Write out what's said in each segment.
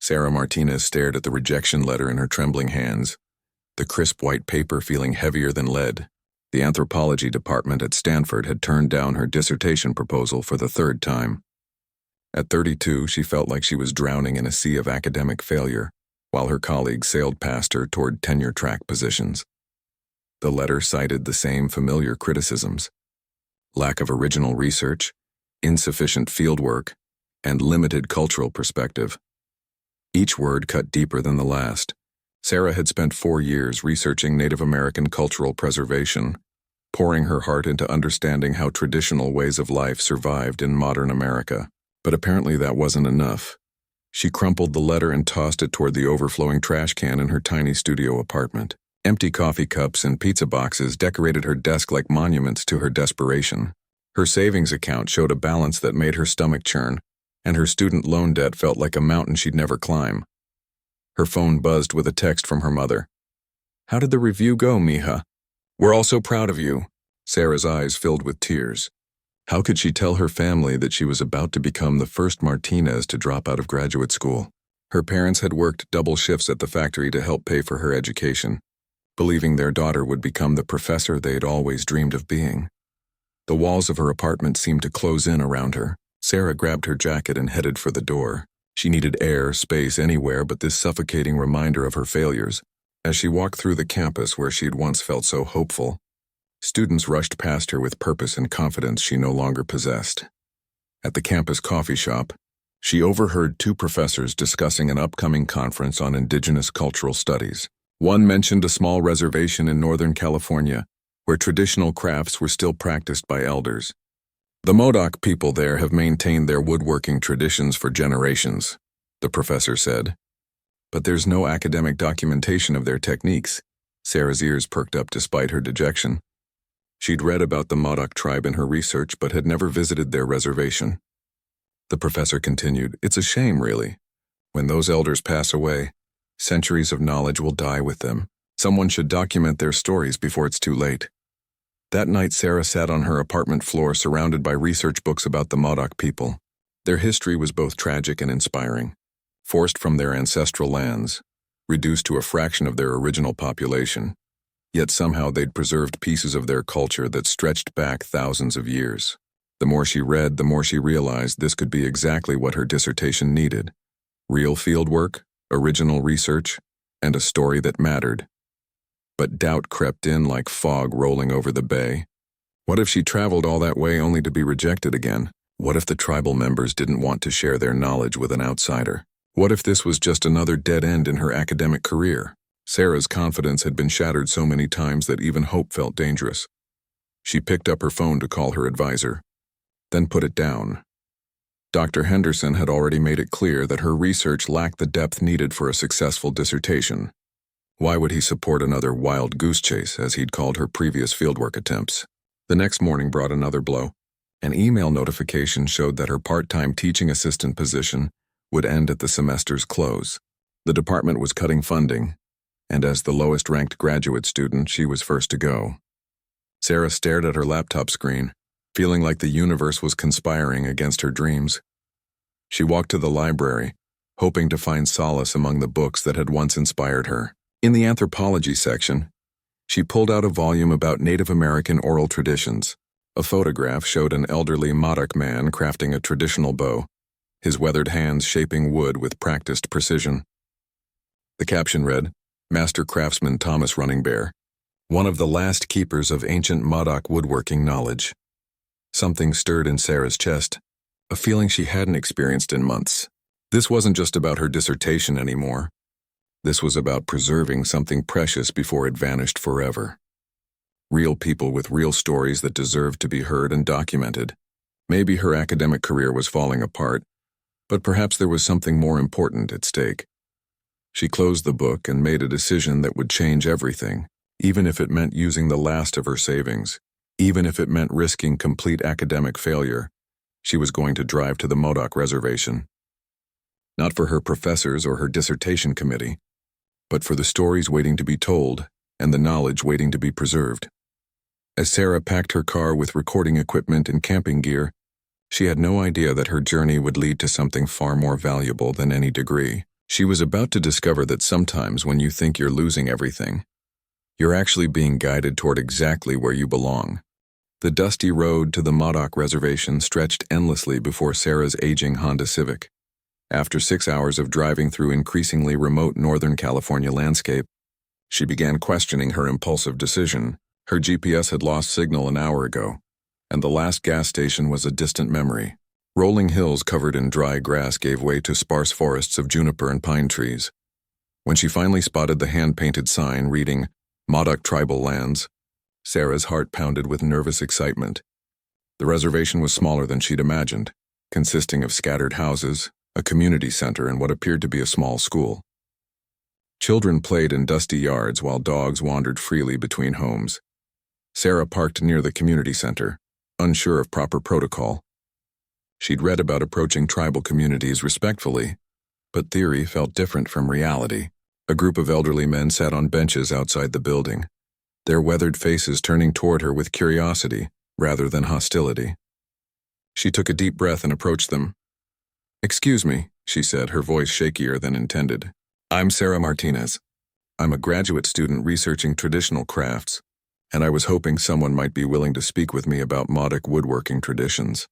Sarah Martinez stared at the rejection letter in her trembling hands, the crisp white paper feeling heavier than lead. The anthropology department at Stanford had turned down her dissertation proposal for the third time. At 32, she felt like she was drowning in a sea of academic failure, while her colleagues sailed past her toward tenure-track positions. The letter cited the same familiar criticisms: lack of original research, insufficient fieldwork, and limited cultural perspective. Each word cut deeper than the last. Sarah had spent 4 years researching Native American cultural preservation, pouring her heart into understanding how traditional ways of life survived in modern America. But apparently that wasn't enough. She crumpled the letter and tossed it toward the overflowing trash can in her tiny studio apartment. Empty coffee cups and pizza boxes decorated her desk like monuments to her desperation. Her savings account showed a balance that made her stomach churn, and her student loan debt felt like a mountain she'd never climb. Her phone buzzed with a text from her mother. "How did the review go, Mija? We're all so proud of you." Sarah's eyes filled with tears. How could she tell her family that she was about to become the first Martinez to drop out of graduate school? Her parents had worked double shifts at the factory to help pay for her education, believing their daughter would become the professor they had always dreamed of being. The walls of her apartment seemed to close in around her. Sarah grabbed her jacket and headed for the door. She needed air, space, anywhere but this suffocating reminder of her failures. As she walked through the campus where she had once felt so hopeful, students rushed past her with purpose and confidence she no longer possessed. At the campus coffee shop, she overheard 2 professors discussing an upcoming conference on indigenous cultural studies. One mentioned a small reservation in Northern California, where traditional crafts were still practiced by elders. "The Modoc people there have maintained their woodworking traditions for generations," the professor said. "But there's no academic documentation of their techniques." Sarah's ears perked up despite her dejection. She'd read about the Modoc tribe in her research but had never visited their reservation. The professor continued, "It's a shame, really. When those elders pass away, centuries of knowledge will die with them. Someone should document their stories before it's too late." That night, Sarah sat on her apartment floor surrounded by research books about the Modoc people. Their history was both tragic and inspiring. Forced from their ancestral lands, reduced to a fraction of their original population, yet somehow they'd preserved pieces of their culture that stretched back thousands of years. The more she read, the more she realized this could be exactly what her dissertation needed: real fieldwork, original research, and a story that mattered. But doubt crept in like fog rolling over the bay. What if she traveled all that way only to be rejected again? What if the tribal members didn't want to share their knowledge with an outsider? What if this was just another dead end in her academic career? Sarah's confidence had been shattered so many times that even hope felt dangerous. She picked up her phone to call her advisor, then put it down. Dr. Henderson had already made it clear that her research lacked the depth needed for a successful dissertation. Why would he support another wild goose chase, as he'd called her previous fieldwork attempts? The next morning brought another blow. An email notification showed that her part-time teaching assistant position would end at the semester's close. The department was cutting funding, and as the lowest-ranked graduate student, she was first to go. Sarah stared at her laptop screen, feeling like the universe was conspiring against her dreams. She walked to the library, hoping to find solace among the books that had once inspired her. In the anthropology section, she pulled out a volume about Native American oral traditions. A photograph showed an elderly Modoc man crafting a traditional bow, his weathered hands shaping wood with practiced precision. The caption read, "Master Craftsman Thomas Running Bear, one of the last keepers of ancient Modoc woodworking knowledge." Something stirred in Sarah's chest, a feeling she hadn't experienced in months. This wasn't just about her dissertation anymore. This was about preserving something precious before it vanished forever. Real people with real stories that deserved to be heard and documented. Maybe her academic career was falling apart, but perhaps there was something more important at stake. She closed the book and made a decision that would change everything, even if it meant using the last of her savings, even if it meant risking complete academic failure. She was going to drive to the Modoc reservation. Not for her professors or her dissertation committee, but for the stories waiting to be told and the knowledge waiting to be preserved. As Sarah packed her car with recording equipment and camping gear, she had no idea that her journey would lead to something far more valuable than any degree. She was about to discover that sometimes when you think you're losing everything, you're actually being guided toward exactly where you belong. The dusty road to the Modoc reservation stretched endlessly before Sarah's aging Honda Civic. After 6 hours of driving through increasingly remote Northern California landscape, she began questioning her impulsive decision. Her GPS had lost signal an hour ago, and the last gas station was a distant memory. Rolling hills covered in dry grass gave way to sparse forests of juniper and pine trees. When she finally spotted the hand-painted sign reading, Modoc Tribal Lands, Sarah's heart pounded with nervous excitement. The reservation was smaller than she'd imagined, consisting of scattered houses, a community center, and what appeared to be a small school. Children played in dusty yards while dogs wandered freely between homes. Sarah parked near the community center, unsure of proper protocol. She'd read about approaching tribal communities respectfully, but theory felt different from reality. A group of elderly men sat on benches outside the building, their weathered faces turning toward her with curiosity rather than hostility. She took a deep breath and approached them. "Excuse me," she said, her voice shakier than intended. "I'm Sarah Martinez. I'm a graduate student researching traditional crafts, and I was hoping someone might be willing to speak with me about Modoc woodworking traditions."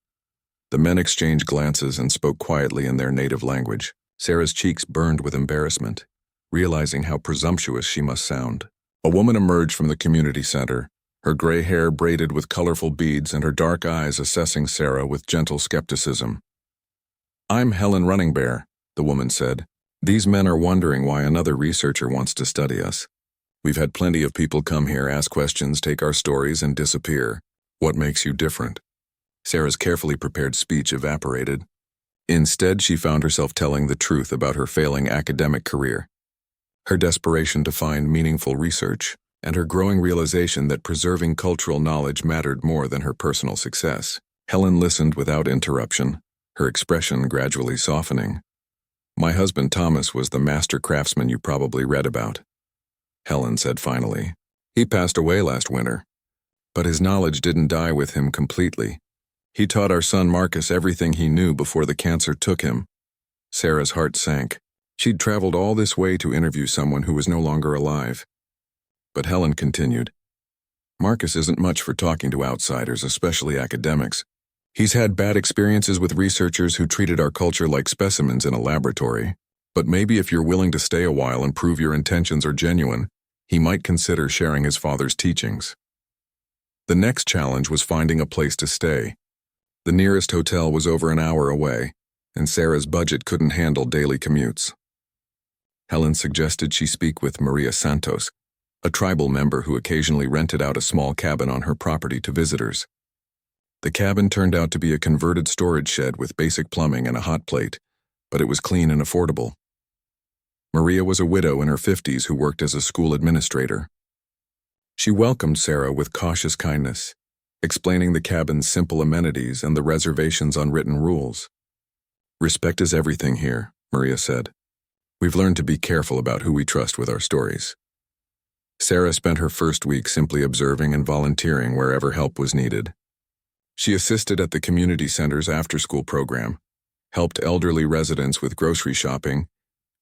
The men exchanged glances and spoke quietly in their native language. Sarah's cheeks burned with embarrassment, realizing how presumptuous she must sound. A woman emerged from the community center, her gray hair braided with colorful beads and her dark eyes assessing Sarah with gentle skepticism. "I'm Helen Running Bear," the woman said. "These men are wondering why another researcher wants to study us. We've had plenty of people come here, ask questions, take our stories, and disappear. What makes you different?" Sarah's carefully prepared speech evaporated. Instead, she found herself telling the truth about her failing academic career, her desperation to find meaningful research, and her growing realization that preserving cultural knowledge mattered more than her personal success. Helen listened without interruption, her expression gradually softening. "My husband Thomas was the master craftsman you probably read about," Helen said finally. "He passed away last winter, but his knowledge didn't die with him completely. He taught our son Marcus everything he knew before the cancer took him." Sarah's heart sank. She'd traveled all this way to interview someone who was no longer alive. But Helen continued, "Marcus isn't much for talking to outsiders, especially academics. He's had bad experiences with researchers who treated our culture like specimens in a laboratory. But maybe if you're willing to stay a while and prove your intentions are genuine, he might consider sharing his father's teachings." The next challenge was finding a place to stay. The nearest hotel was over an hour away, and Sarah's budget couldn't handle daily commutes. Helen suggested she speak with Maria Santos, a tribal member who occasionally rented out a small cabin on her property to visitors. The cabin turned out to be a converted storage shed with basic plumbing and a hot plate, but it was clean and affordable. Maria was a widow in her 50s who worked as a school administrator. She welcomed Sarah with cautious kindness, explaining the cabin's simple amenities and the reservation's unwritten rules. "Respect is everything here," Maria said. "We've learned to be careful about who we trust with our stories." Sarah spent her first week simply observing and volunteering wherever help was needed. She assisted at the community center's after-school program, helped elderly residents with grocery shopping,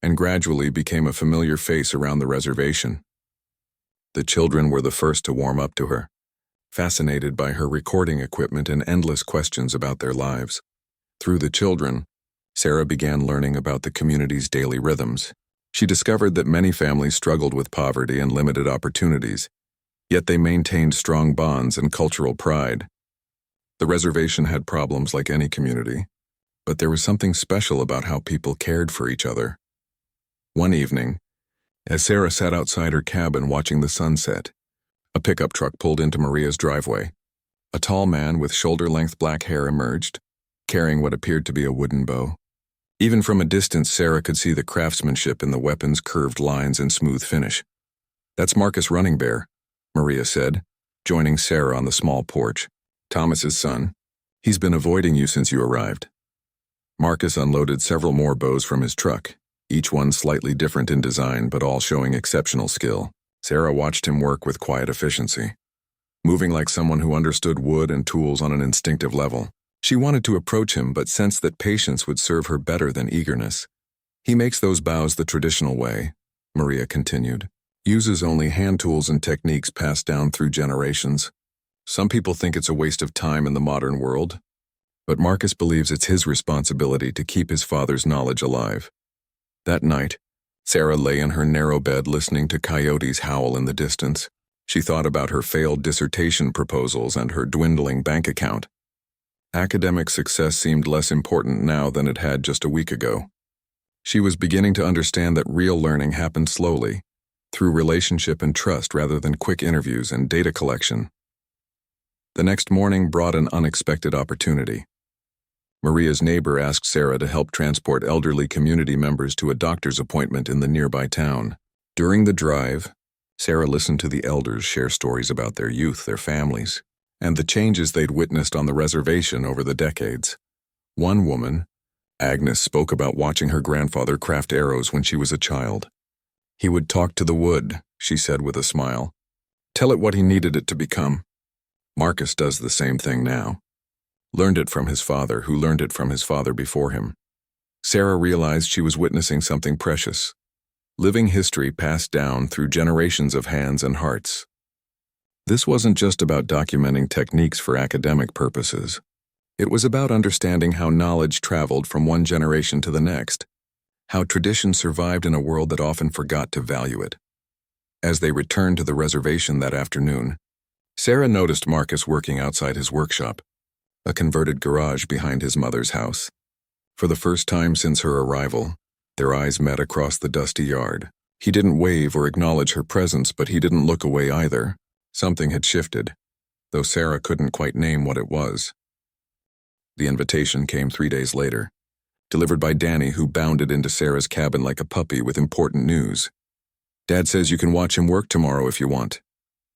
and gradually became a familiar face around the reservation. The children were the first to warm up to her, fascinated by her recording equipment and endless questions about their lives. Through the children, Sarah began learning about the community's daily rhythms. She discovered that many families struggled with poverty and limited opportunities, yet they maintained strong bonds and cultural pride. The reservation had problems like any community, but there was something special about how people cared for each other. One evening, as Sarah sat outside her cabin watching the sunset, a pickup truck pulled into Maria's driveway. A tall man with shoulder-length black hair emerged, carrying what appeared to be a wooden bow. Even from a distance, Sarah could see the craftsmanship in the weapon's curved lines and smooth finish. "That's Marcus Running Bear," Maria said, joining Sarah on the small porch. "Thomas's son. He's been avoiding you since you arrived." Marcus unloaded several more bows from his truck, each one slightly different in design but all showing exceptional skill. Sarah watched him work with quiet efficiency, moving like someone who understood wood and tools on an instinctive level. She wanted to approach him but sensed that patience would serve her better than eagerness. He makes those bows the traditional way, Maria continued. Uses only hand tools and techniques passed down through generations. Some people think it's a waste of time in the modern world, but Marcus believes it's his responsibility to keep his father's knowledge alive. That night, Sarah lay in her narrow bed listening to coyotes howl in the distance. She thought about her failed dissertation proposals and her dwindling bank account. Academic success seemed less important now than it had just a week ago. She was beginning to understand that real learning happened slowly, through relationship and trust rather than quick interviews and data collection. The next morning brought an unexpected opportunity. Maria's neighbor asked Sarah to help transport elderly community members to a doctor's appointment in the nearby town. During the drive, Sarah listened to the elders share stories about their youth, their families, and the changes they'd witnessed on the reservation over the decades. One woman, Agnes, spoke about watching her grandfather craft arrows when she was a child. He would talk to the wood, she said with a smile. Tell it what he needed it to become. Marcus does the same thing now. Learned it from his father, who learned it from his father before him. Sarah realized she was witnessing something precious. Living history passed down through generations of hands and hearts. This wasn't just about documenting techniques for academic purposes. It was about understanding how knowledge traveled from one generation to the next, how tradition survived in a world that often forgot to value it. As they returned to the reservation that afternoon, Sarah noticed Marcus working outside his workshop, a converted garage behind his mother's house. For the first time since her arrival, their eyes met across the dusty yard. He didn't wave or acknowledge her presence, but he didn't look away either. Something had shifted, though Sarah couldn't quite name what it was. The invitation came 3 days later, delivered by Danny, who bounded into Sarah's cabin like a puppy with important news. Dad says you can watch him work tomorrow if you want,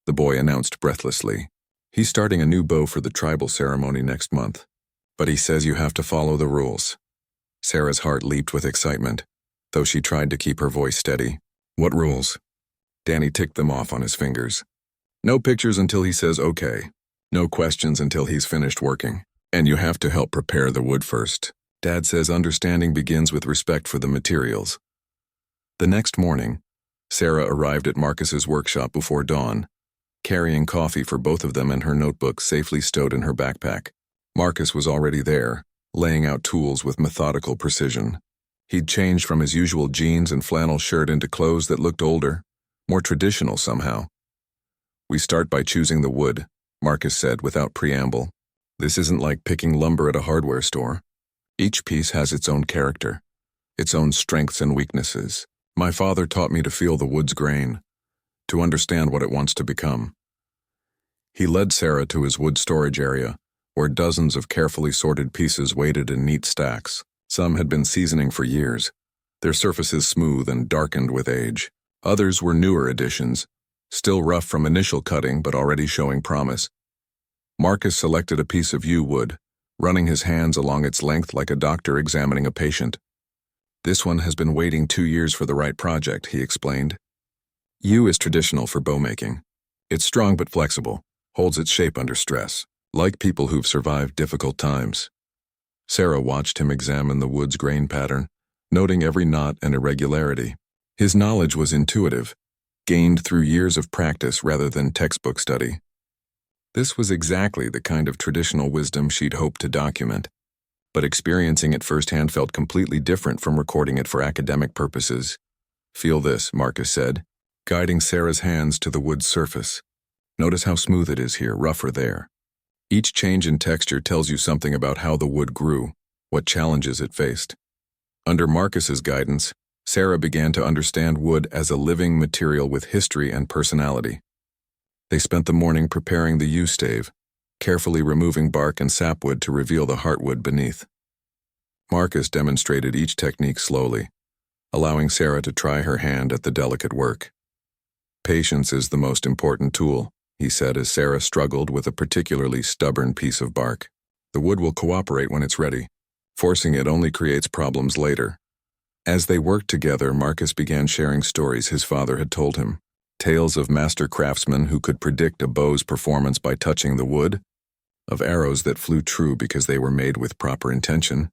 the boy announced breathlessly. He's starting a new bow for the tribal ceremony next month, but he says you have to follow the rules. Sarah's heart leaped with excitement, though she tried to keep her voice steady. What rules? Danny ticked them off on his fingers. No pictures until he says okay. No questions until he's finished working. And you have to help prepare the wood first. Dad says understanding begins with respect for the materials. The next morning, Sarah arrived at Marcus's workshop before dawn, carrying coffee for both of them and her notebook safely stowed in her backpack. Marcus was already there, laying out tools with methodical precision. He'd changed from his usual jeans and flannel shirt into clothes that looked older, more traditional somehow. We start by choosing the wood, Marcus said without preamble. This isn't like picking lumber at a hardware store. Each piece has its own character, its own strengths and weaknesses. My father taught me to feel the wood's grain, to understand what it wants to become. He led Sarah to his wood storage area, where dozens of carefully sorted pieces waited in neat stacks. Some had been seasoning for years, their surfaces smooth and darkened with age. Others were newer additions, still rough from initial cutting but already showing promise. Marcus selected a piece of yew wood, running his hands along its length like a doctor examining a patient. This one has been waiting 2 years for the right project, he explained. Yew is traditional for bow making. It's strong but flexible, holds its shape under stress, like people who've survived difficult times. Sarah watched him examine the wood's grain pattern, noting every knot and irregularity. His knowledge was intuitive, gained through years of practice rather than textbook study. This was exactly the kind of traditional wisdom she'd hoped to document, but experiencing it firsthand felt completely different from recording it for academic purposes. Feel this, Marcus said, guiding Sarah's hands to the wood's surface. Notice how smooth it is here, rougher there. Each change in texture tells you something about how the wood grew, what challenges it faced. Under Marcus's guidance, Sarah began to understand wood as a living material with history and personality. They spent the morning preparing the yew stave, carefully removing bark and sapwood to reveal the heartwood beneath. Marcus demonstrated each technique slowly, allowing Sarah to try her hand at the delicate work. Patience is the most important tool, he said as Sarah struggled with a particularly stubborn piece of bark. The wood will cooperate when it's ready. Forcing it only creates problems later. As they worked together, Marcus began sharing stories his father had told him. Tales of master craftsmen who could predict a bow's performance by touching the wood, of arrows that flew true because they were made with proper intention,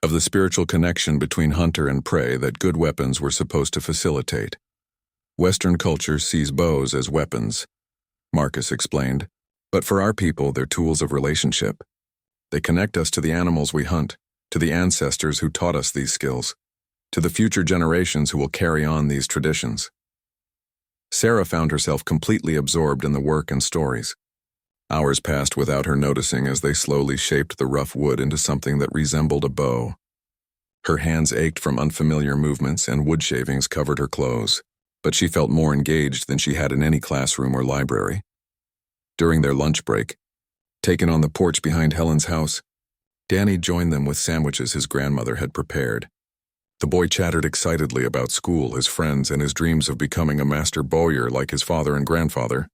of the spiritual connection between hunter and prey that good weapons were supposed to facilitate. Western culture sees bows as weapons, Marcus explained, but for our people, they're tools of relationship. They connect us to the animals we hunt, to the ancestors who taught us these skills, to the future generations who will carry on these traditions. Sarah found herself completely absorbed in the work and stories. Hours passed without her noticing as they slowly shaped the rough wood into something that resembled a bow. Her hands ached from unfamiliar movements and wood shavings covered her clothes, but she felt more engaged than she had in any classroom or library. During their lunch break, taken on the porch behind Helen's house, Danny joined them with sandwiches his grandmother had prepared. The boy chattered excitedly about school, his friends, and his dreams of becoming a master bowyer like his father and grandfather.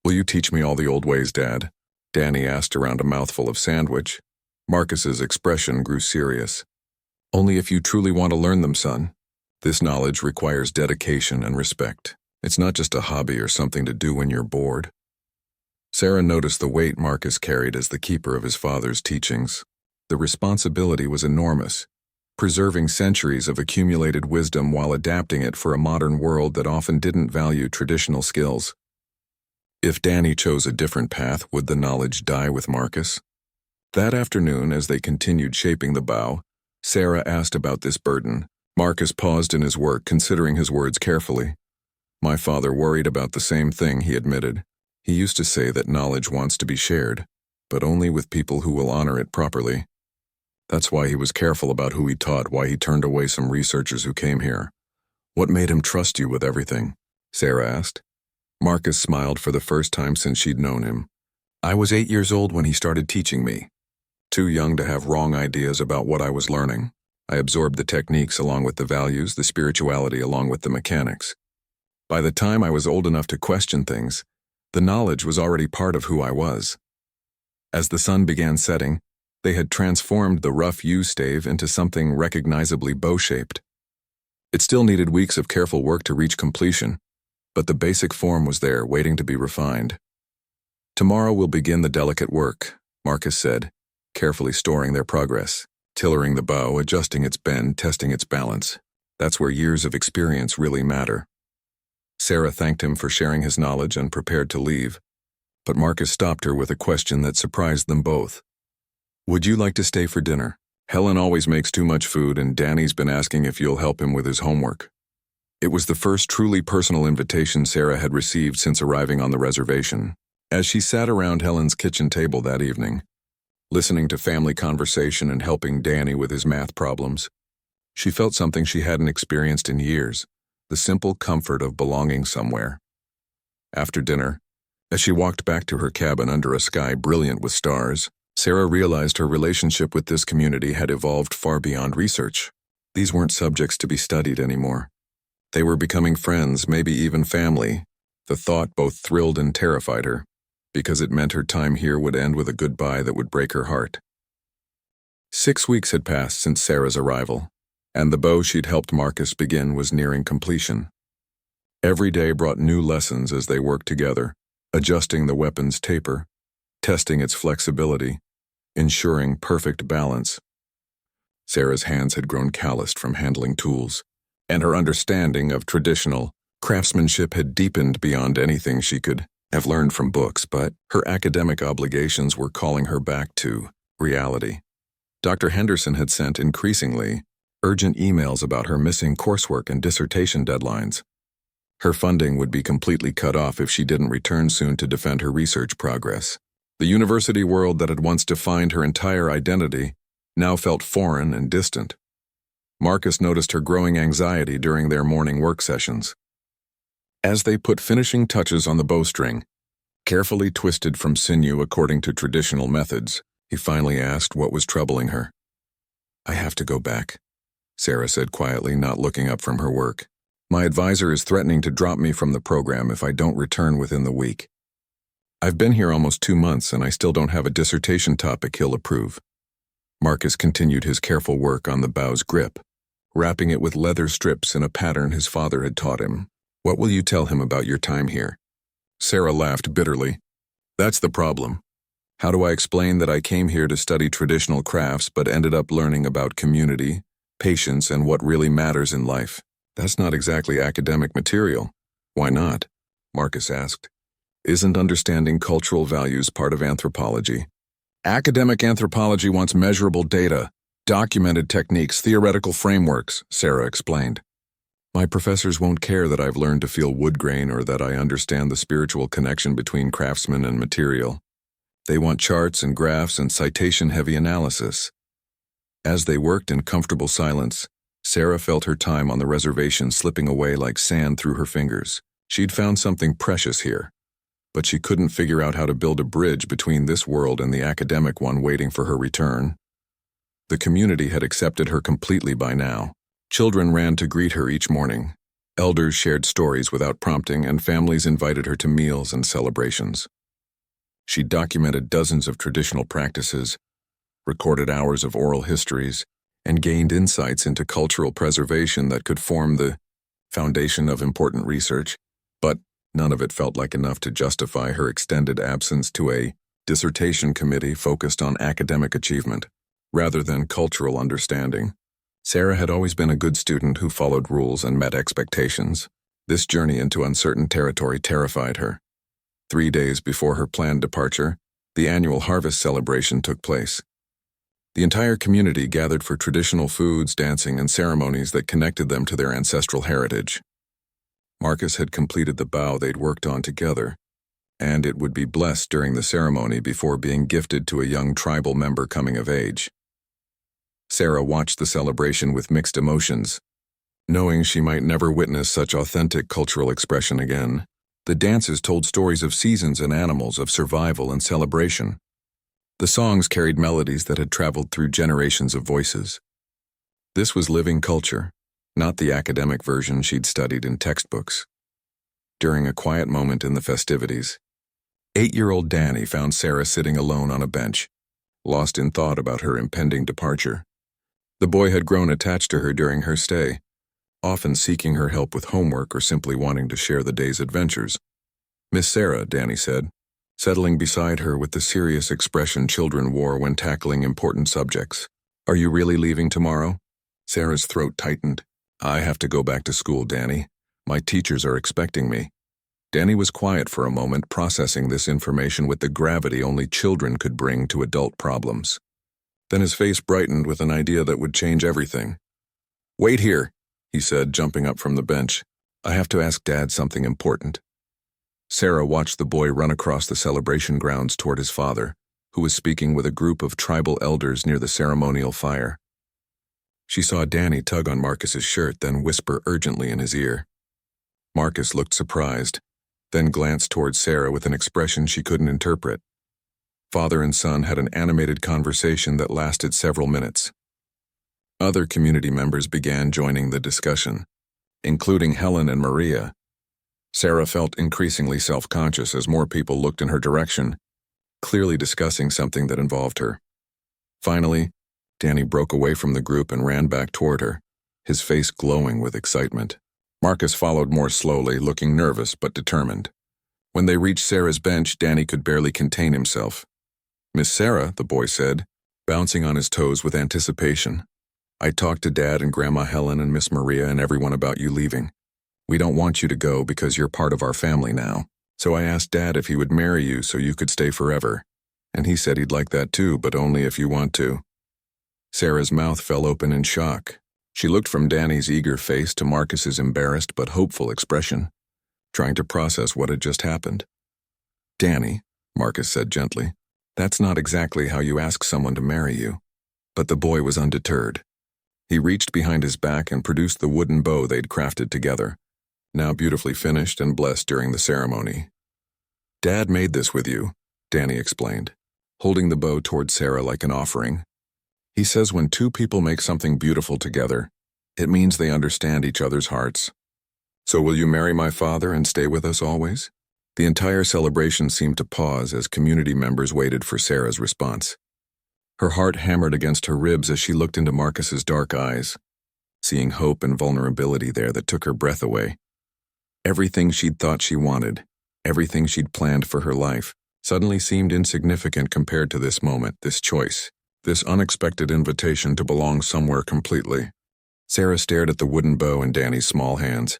"Will you teach me all the old ways, Dad?" Danny asked around a mouthful of sandwich. Marcus's expression grew serious. "Only if you truly want to learn them, son. This knowledge requires dedication and respect. It's not just a hobby or something to do when you're bored." Sarah noticed the weight Marcus carried as the keeper of his father's teachings. The responsibility was enormous, preserving centuries of accumulated wisdom while adapting it for a modern world that often didn't value traditional skills. If Danny chose a different path, would the knowledge die with Marcus? That afternoon, as they continued shaping the bow, Sarah asked about this burden. Marcus paused in his work, considering his words carefully. "My father worried about the same thing," he admitted. "He used to say that knowledge wants to be shared, but only with people who will honor it properly. That's why he was careful about who he taught, why he turned away some researchers who came here." "What made him trust you with everything?" Sarah asked. Marcus smiled for the first time since she'd known him. "I was 8 years old when he started teaching me. Too young to have wrong ideas about what I was learning. I absorbed the techniques along with the values, the spirituality along with the mechanics. By the time I was old enough to question things, the knowledge was already part of who I was." As the sun began setting, they had transformed the rough yew stave into something recognizably bow-shaped. It still needed weeks of careful work to reach completion, but the basic form was there, waiting to be refined. "Tomorrow we'll begin the delicate work," Marcus said, carefully storing their progress, tillering the bow, adjusting its bend, testing its balance. That's where years of experience really matter. Sarah thanked him for sharing his knowledge and prepared to leave, but Marcus stopped her with a question that surprised them both. "Would you like to stay for dinner? Helen always makes too much food, and Danny's been asking if you'll help him with his homework." It was the first truly personal invitation Sarah had received since arriving on the reservation. As she sat around Helen's kitchen table that evening, listening to family conversation and helping Danny with his math problems, she felt something she hadn't experienced in years, the simple comfort of belonging somewhere. After dinner, as she walked back to her cabin under a sky brilliant with stars, Sarah realized her relationship with this community had evolved far beyond research. These weren't subjects to be studied anymore. They were becoming friends, maybe even family. The thought both thrilled and terrified her, because it meant her time here would end with a goodbye that would break her heart. 6 weeks had passed since Sarah's arrival, and the bow she'd helped Marcus begin was nearing completion. Every day brought new lessons as they worked together, adjusting the weapon's taper, testing its flexibility, ensuring perfect balance. Sarah's hands had grown calloused from handling tools, and her understanding of traditional craftsmanship had deepened beyond anything she could have learned from books, but her academic obligations were calling her back to reality. Dr. Henderson had sent increasingly urgent emails about her missing coursework and dissertation deadlines. Her funding would be completely cut off if she didn't return soon to defend her research progress. The university world that had once defined her entire identity now felt foreign and distant. Marcus noticed her growing anxiety during their morning work sessions. As they put finishing touches on the bowstring, carefully twisted from sinew according to traditional methods, he finally asked what was troubling her. "I have to go back," Sarah said quietly, not looking up from her work. "My advisor is threatening to drop me from the program if I don't return within the week. I've been here almost 2 months and I still don't have a dissertation topic he'll approve." Marcus continued his careful work on the bow's grip, wrapping it with leather strips in a pattern his father had taught him. "What will you tell him about your time here?" Sarah laughed bitterly. "That's the problem. How do I explain that I came here to study traditional crafts but ended up learning about community, patience, and what really matters in life? That's not exactly academic material. Why not? Marcus asked. Isn't understanding cultural values part of anthropology? Academic anthropology wants measurable data, documented techniques, theoretical frameworks, Sarah explained. My professors won't care that I've learned to feel wood grain or that I understand the spiritual connection between craftsman and material. They want charts and graphs and citation-heavy analysis. As they worked in comfortable silence, Sarah felt her time on the reservation slipping away like sand through her fingers. She'd found something precious here, but she couldn't figure out how to build a bridge between this world and the academic one waiting for her return. The community had accepted her completely by now. Children ran to greet her each morning. Elders shared stories without prompting, and families invited her to meals and celebrations. She documented dozens of traditional practices, recorded hours of oral histories, and gained insights into cultural preservation that could form the foundation of important research, but none of it felt like enough to justify her extended absence to a dissertation committee focused on academic achievement, rather than cultural understanding. Sarah had always been a good student who followed rules and met expectations. This journey into uncertain territory terrified her. 3 days before her planned departure, the annual harvest celebration took place. The entire community gathered for traditional foods, dancing, and ceremonies that connected them to their ancestral heritage. Marcus had completed the bow they'd worked on together, and it would be blessed during the ceremony before being gifted to a young tribal member coming of age. Sarah watched the celebration with mixed emotions, knowing she might never witness such authentic cultural expression again. The dances told stories of seasons and animals, of survival and celebration. The songs carried melodies that had traveled through generations of voices. This was living culture, not the academic version she'd studied in textbooks. During a quiet moment in the festivities, 8-year-old Danny found Sarah sitting alone on a bench, lost in thought about her impending departure. The boy had grown attached to her during her stay, often seeking her help with homework or simply wanting to share the day's adventures. "Miss Sarah," Danny said, settling beside her with the serious expression children wore when tackling important subjects. "Are you really leaving tomorrow?" Sarah's throat tightened. "I have to go back to school, Danny. My teachers are expecting me." Danny was quiet for a moment, processing this information with the gravity only children could bring to adult problems. Then his face brightened with an idea that would change everything. "Wait here," he said, jumping up from the bench. "I have to ask Dad something important." Sarah watched the boy run across the celebration grounds toward his father, who was speaking with a group of tribal elders near the ceremonial fire. She saw Danny tug on Marcus's shirt, then whisper urgently in his ear. Marcus looked surprised, then glanced toward Sarah with an expression she couldn't interpret. Father and son had an animated conversation that lasted several minutes. Other community members began joining the discussion, including Helen and Maria. Sarah felt increasingly self-conscious as more people looked in her direction, clearly discussing something that involved her. Finally, Danny broke away from the group and ran back toward her, his face glowing with excitement. Marcus followed more slowly, looking nervous but determined. When they reached Sarah's bench, Danny could barely contain himself. "Miss Sarah," the boy said, bouncing on his toes with anticipation. "I talked to Dad and Grandma Helen and Miss Maria and everyone about you leaving. We don't want you to go because you're part of our family now. So I asked Dad if he would marry you so you could stay forever. And he said he'd like that too, but only if you want to." Sarah's mouth fell open in shock. She looked from Danny's eager face to Marcus's embarrassed but hopeful expression, trying to process what had just happened. "Danny," Marcus said gently, "that's not exactly how you ask someone to marry you." But the boy was undeterred. He reached behind his back and produced the wooden bow they'd crafted together, now beautifully finished and blessed during the ceremony. "Dad made this with you," Danny explained, holding the bow toward Sarah like an offering. "He says when two people make something beautiful together, it means they understand each other's hearts. So will you marry my father and stay with us always?" The entire celebration seemed to pause as community members waited for Sarah's response. Her heart hammered against her ribs as she looked into Marcus's dark eyes, seeing hope and vulnerability there that took her breath away. Everything she'd thought she wanted, everything she'd planned for her life, suddenly seemed insignificant compared to this moment, this choice, this unexpected invitation to belong somewhere completely. Sarah stared at the wooden bow in Danny's small hands,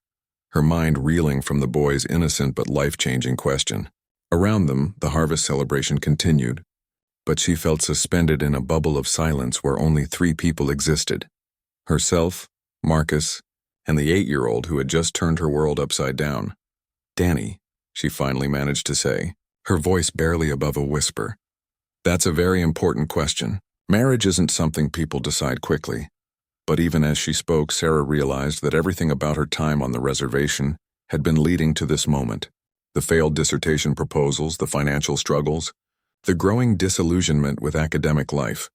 her mind reeling from the boy's innocent but life-changing question. Around them, the harvest celebration continued, but she felt suspended in a bubble of silence where only 3 people existed: herself, Marcus, and the 8-year-old who had just turned her world upside down. "Danny," she finally managed to say, her voice barely above a whisper. "That's a very important question. Marriage isn't something people decide quickly." But even as she spoke, Sarah realized that everything about her time on the reservation had been leading to this moment. The failed dissertation proposals, the financial struggles, the growing disillusionment with academic life.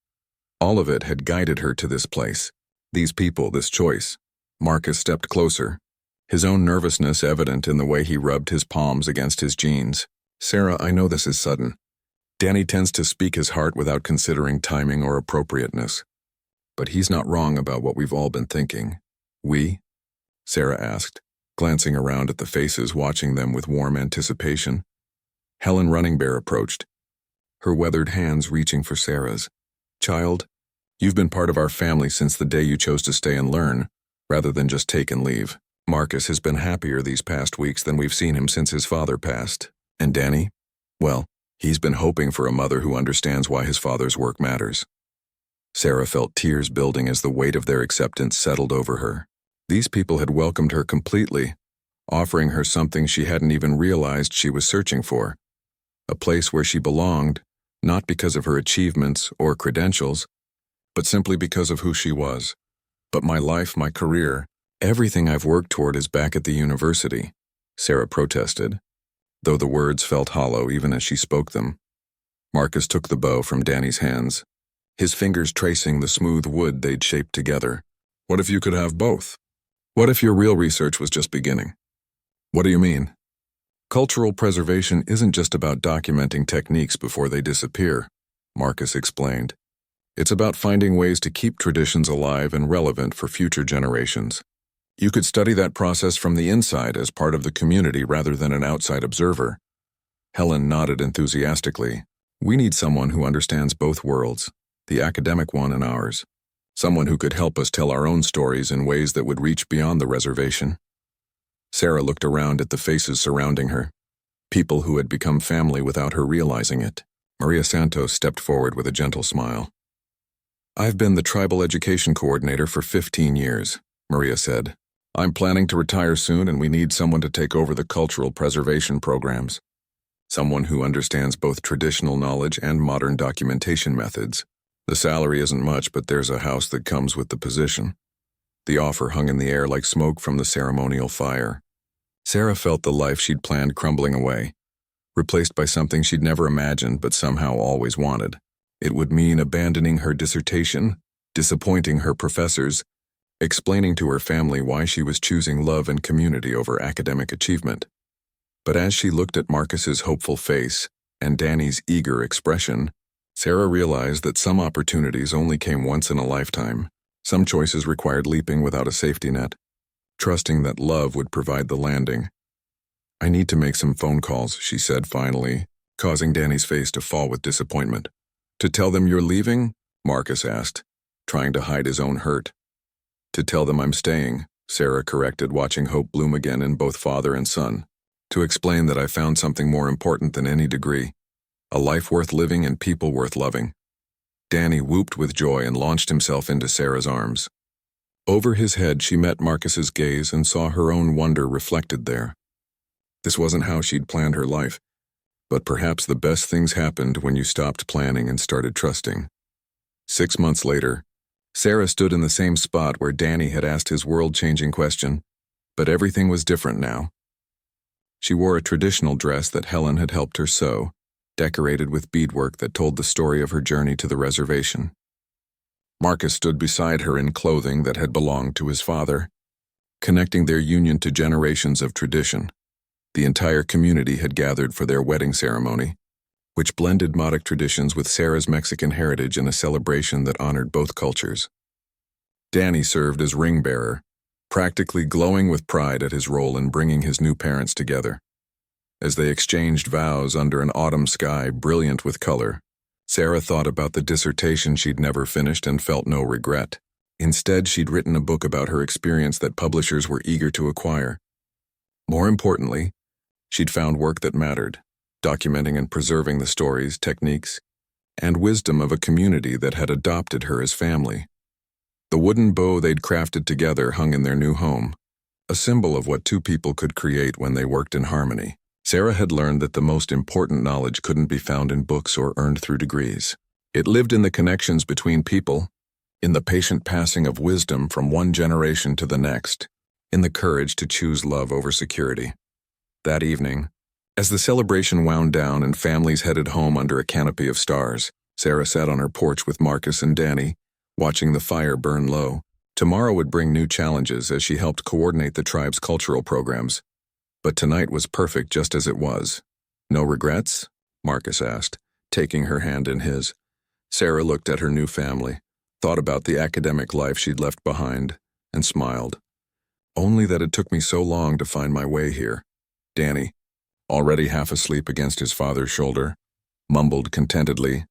All of it had guided her to this place. These people, this choice. Marcus stepped closer, his own nervousness evident in the way he rubbed his palms against his jeans. "Sarah, I know this is sudden. Danny tends to speak his heart without considering timing or appropriateness. But he's not wrong about what we've all been thinking." "We?" Sarah asked, glancing around at the faces watching them with warm anticipation. Helen Runningbear approached, her weathered hands reaching for Sarah's. "Child, you've been part of our family since the day you chose to stay and learn, rather than just take and leave. Marcus has been happier these past weeks than we've seen him since his father passed. And Danny? Well, he's been hoping for a mother who understands why his father's work matters." Sarah felt tears building as the weight of their acceptance settled over her. These people had welcomed her completely, offering her something she hadn't even realized she was searching for. A place where she belonged, not because of her achievements or credentials, but simply because of who she was. "But my life, my career, everything I've worked toward is back at the university," Sarah protested, though the words felt hollow even as she spoke them. Marcus took the bow from Danny's hands, his fingers tracing the smooth wood they'd shaped together. "What if you could have both? What if your real research was just beginning?" "What do you mean?" "Cultural preservation isn't just about documenting techniques before they disappear," Marcus explained. "It's about finding ways to keep traditions alive and relevant for future generations. You could study that process from the inside as part of the community rather than an outside observer." Helen nodded enthusiastically. "We need someone who understands both worlds, the academic one and ours. Someone who could help us tell our own stories in ways that would reach beyond the reservation." Sarah looked around at the faces surrounding her, people who had become family without her realizing it. Maria Santos stepped forward with a gentle smile. "I've been the tribal education coordinator for 15 years, Maria said. "I'm planning to retire soon and we need someone to take over the cultural preservation programs. Someone who understands both traditional knowledge and modern documentation methods. The salary isn't much, but there's a house that comes with the position." The offer hung in the air like smoke from the ceremonial fire. Sarah felt the life she'd planned crumbling away, replaced by something she'd never imagined but somehow always wanted. It would mean abandoning her dissertation, disappointing her professors, explaining to her family why she was choosing love and community over academic achievement. But as she looked at Marcus's hopeful face and Danny's eager expression, Sarah realized that some opportunities only came once in a lifetime. Some choices required leaping without a safety net, trusting that love would provide the landing. "I need to make some phone calls," she said finally, causing Danny's face to fall with disappointment. "To tell them you're leaving?" Marcus asked, trying to hide his own hurt. "To tell them I'm staying," Sarah corrected, watching hope bloom again in both father and son. "To explain that I found something more important than any degree. A life worth living and people worth loving." Danny whooped with joy and launched himself into Sarah's arms. Over his head she met Marcus's gaze and saw her own wonder reflected there. This wasn't how she'd planned her life, but perhaps the best things happened when you stopped planning and started trusting. 6 months later, Sarah stood in the same spot where Danny had asked his world-changing question, but everything was different now. She wore a traditional dress that Helen had helped her sew, decorated with beadwork that told the story of her journey to the reservation. Marcus stood beside her in clothing that had belonged to his father, connecting their union to generations of tradition. The entire community had gathered for their wedding ceremony, which blended Modoc traditions with Sarah's Mexican heritage in a celebration that honored both cultures. Danny served as ring bearer, practically glowing with pride at his role in bringing his new parents together. As they exchanged vows under an autumn sky brilliant with color, Sarah thought about the dissertation she'd never finished and felt no regret. Instead, she'd written a book about her experience that publishers were eager to acquire. More importantly, she'd found work that mattered, documenting and preserving the stories, techniques, and wisdom of a community that had adopted her as family. The wooden bow they'd crafted together hung in their new home, a symbol of what two people could create when they worked in harmony. Sarah had learned that the most important knowledge couldn't be found in books or earned through degrees. It lived in the connections between people, in the patient passing of wisdom from one generation to the next, in the courage to choose love over security. That evening, as the celebration wound down and families headed home under a canopy of stars, Sarah sat on her porch with Marcus and Danny, watching the fire burn low. Tomorrow would bring new challenges as she helped coordinate the tribe's cultural programs. But tonight was perfect just as it was. No regrets? Marcus asked, taking her hand in his. Sarah looked at her new family, thought about the academic life she'd left behind, and smiled. Only that it took me so long to find my way here. Danny, already half asleep against his father's shoulder, mumbled contentedly,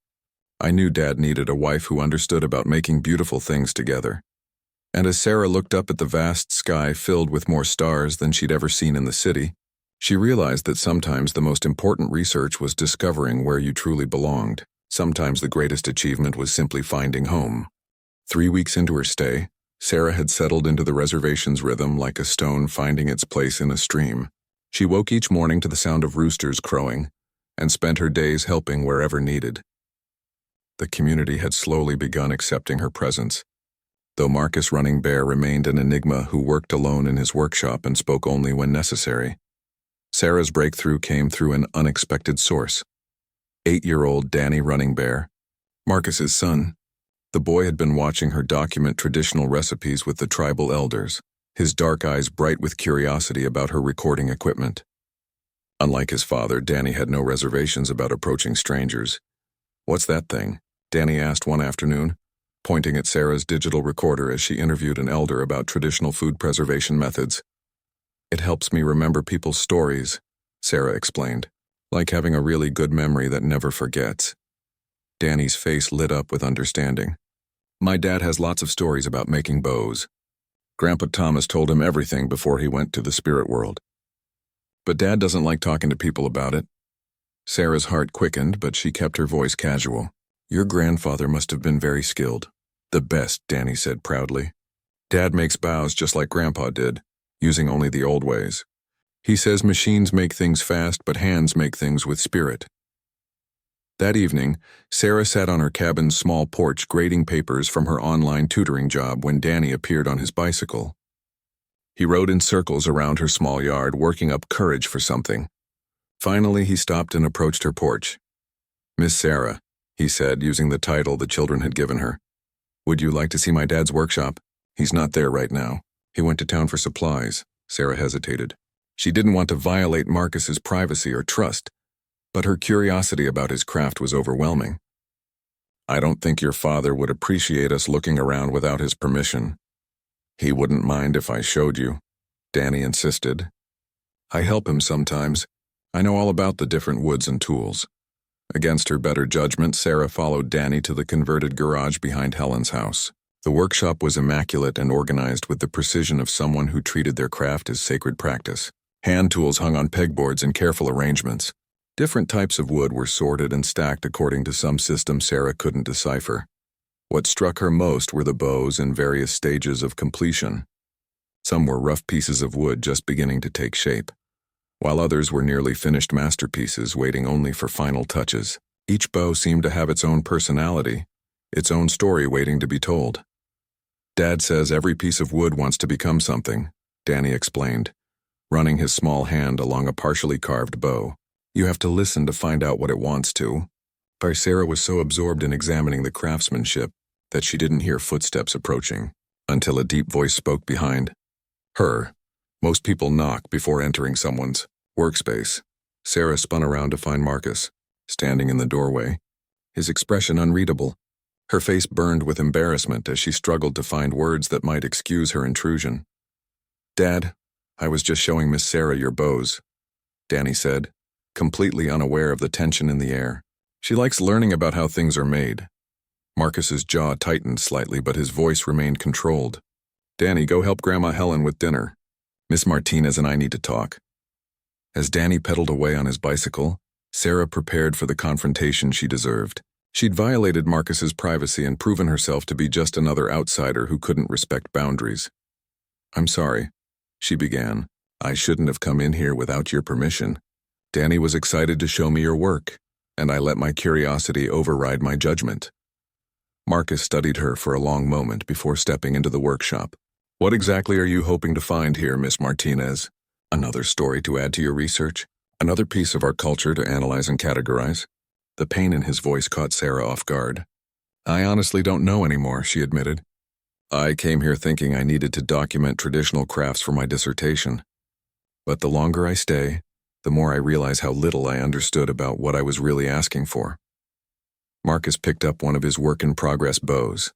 I knew Dad needed a wife who understood about making beautiful things together. And as Sarah looked up at the vast sky filled with more stars than she'd ever seen in the city, she realized that sometimes the most important research was discovering where you truly belonged. Sometimes the greatest achievement was simply finding home. 3 weeks into her stay, Sarah had settled into the reservation's rhythm like a stone finding its place in a stream. She woke each morning to the sound of roosters crowing and spent her days helping wherever needed. The community had slowly begun accepting her presence, though Marcus Running Bear remained an enigma who worked alone in his workshop and spoke only when necessary. Sarah's breakthrough came through an unexpected source. 8-year-old Danny Running Bear, Marcus's son. The boy had been watching her document traditional recipes with the tribal elders, his dark eyes bright with curiosity about her recording equipment. Unlike his father, Danny had no reservations about approaching strangers. What's that thing? Danny asked one afternoon, pointing at Sarah's digital recorder as she interviewed an elder about traditional food preservation methods. It helps me remember people's stories, Sarah explained, like having a really good memory that never forgets. Danny's face lit up with understanding. My dad has lots of stories about making bows. Grandpa Thomas told him everything before he went to the spirit world. But Dad doesn't like talking to people about it. Sarah's heart quickened, but she kept her voice casual. Your grandfather must have been very skilled. The best, Danny said proudly. Dad makes bows just like Grandpa did, using only the old ways. He says machines make things fast, but hands make things with spirit. That evening, Sarah sat on her cabin's small porch grading papers from her online tutoring job when Danny appeared on his bicycle. He rode in circles around her small yard, working up courage for something. Finally, he stopped and approached her porch. Miss Sarah, he said, using the title the children had given her. Would you like to see my dad's workshop? He's not there right now. He went to town for supplies. Sarah hesitated. She didn't want to violate Marcus's privacy or trust, but her curiosity about his craft was overwhelming. I don't think your father would appreciate us looking around without his permission. He wouldn't mind if I showed you, Danny insisted. I help him sometimes. I know all about the different woods and tools. Against her better judgment, Sarah followed Danny to the converted garage behind Helen's house. The workshop was immaculate and organized with the precision of someone who treated their craft as sacred practice. Hand tools hung on pegboards in careful arrangements. Different types of wood were sorted and stacked according to some system Sarah couldn't decipher. What struck her most were the bows in various stages of completion. Some were rough pieces of wood just beginning to take shape, while others were nearly finished masterpieces waiting only for final touches. Each bow seemed to have its own personality, its own story waiting to be told. Dad says every piece of wood wants to become something, Danny explained, running his small hand along a partially carved bow. You have to listen to find out what it wants to. But Sarah was so absorbed in examining the craftsmanship that she didn't hear footsteps approaching, until a deep voice spoke behind her. Most people knock before entering someone's workspace. Sarah spun around to find Marcus, standing in the doorway, his expression unreadable. Her face burned with embarrassment as she struggled to find words that might excuse her intrusion. Dad, I was just showing Miss Sarah your bows, Danny said, completely unaware of the tension in the air. She likes learning about how things are made. Marcus's jaw tightened slightly, but his voice remained controlled. Danny, go help Grandma Helen with dinner. Miss Martinez and I need to talk. As Danny pedaled away on his bicycle, Sarah prepared for the confrontation she deserved. She'd violated Marcus's privacy and proven herself to be just another outsider who couldn't respect boundaries. I'm sorry, she began. I shouldn't have come in here without your permission. Danny was excited to show me your work, and I let my curiosity override my judgment. Marcus studied her for a long moment before stepping into the workshop. What exactly are you hoping to find here, Miss Martinez? Another story to add to your research? Another piece of our culture to analyze and categorize? The pain in his voice caught Sarah off guard. I honestly don't know anymore, she admitted. I came here thinking I needed to document traditional crafts for my dissertation. But the longer I stay, the more I realize how little I understood about what I was really asking for. Marcus picked up one of his work-in-progress bows,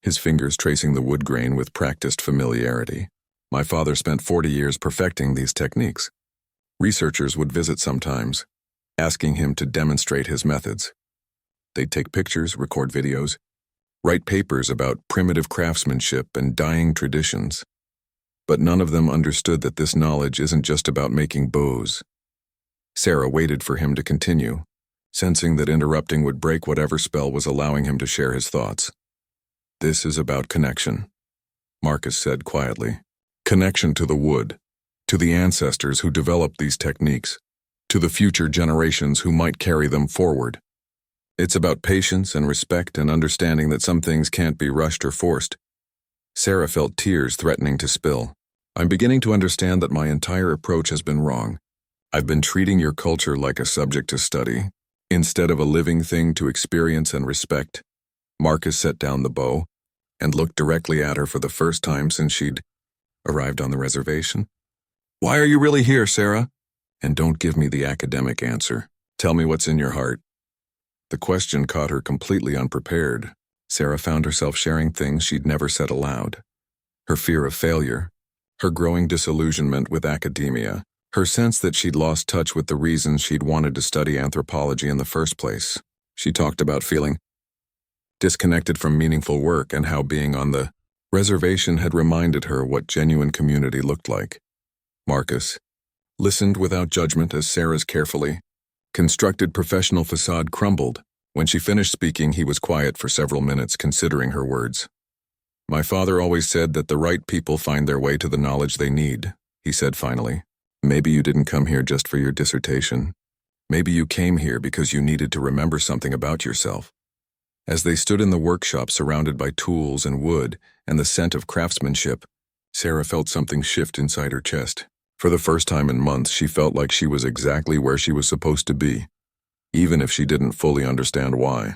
his fingers tracing the wood grain with practiced familiarity. My father spent 40 years perfecting these techniques. Researchers would visit sometimes, asking him to demonstrate his methods. They'd take pictures, record videos, write papers about primitive craftsmanship and dying traditions. But none of them understood that this knowledge isn't just about making bows. Sarah waited for him to continue, sensing that interrupting would break whatever spell was allowing him to share his thoughts. This is about connection, Marcus said quietly. Connection to the wood, to the ancestors who developed these techniques, to the future generations who might carry them forward. It's about patience and respect and understanding that some things can't be rushed or forced. Sarah felt tears threatening to spill. I'm beginning to understand that my entire approach has been wrong. I've been treating your culture like a subject to study, instead of a living thing to experience and respect. Marcus set down the bow and looked directly at her for the first time since she'd arrived on the reservation. Why are you really here, Sarah? And don't give me the academic answer. Tell me what's in your heart. The question caught her completely unprepared. Sarah found herself sharing things she'd never said aloud. Her fear of failure, her growing disillusionment with academia, her sense that she'd lost touch with the reasons she'd wanted to study anthropology in the first place. She talked about feeling disconnected from meaningful work and how being on the reservation had reminded her what genuine community looked like. Marcus listened without judgment as Sarah's carefully constructed professional facade crumbled. When she finished speaking, he was quiet for several minutes, considering her words. My father always said that the right people find their way to the knowledge they need, he said finally. Maybe you didn't come here just for your dissertation. Maybe you came here because you needed to remember something about yourself. As they stood in the workshop surrounded by tools and wood and the scent of craftsmanship, Sarah felt something shift inside her chest. For the first time in months, she felt like she was exactly where she was supposed to be, even if she didn't fully understand why.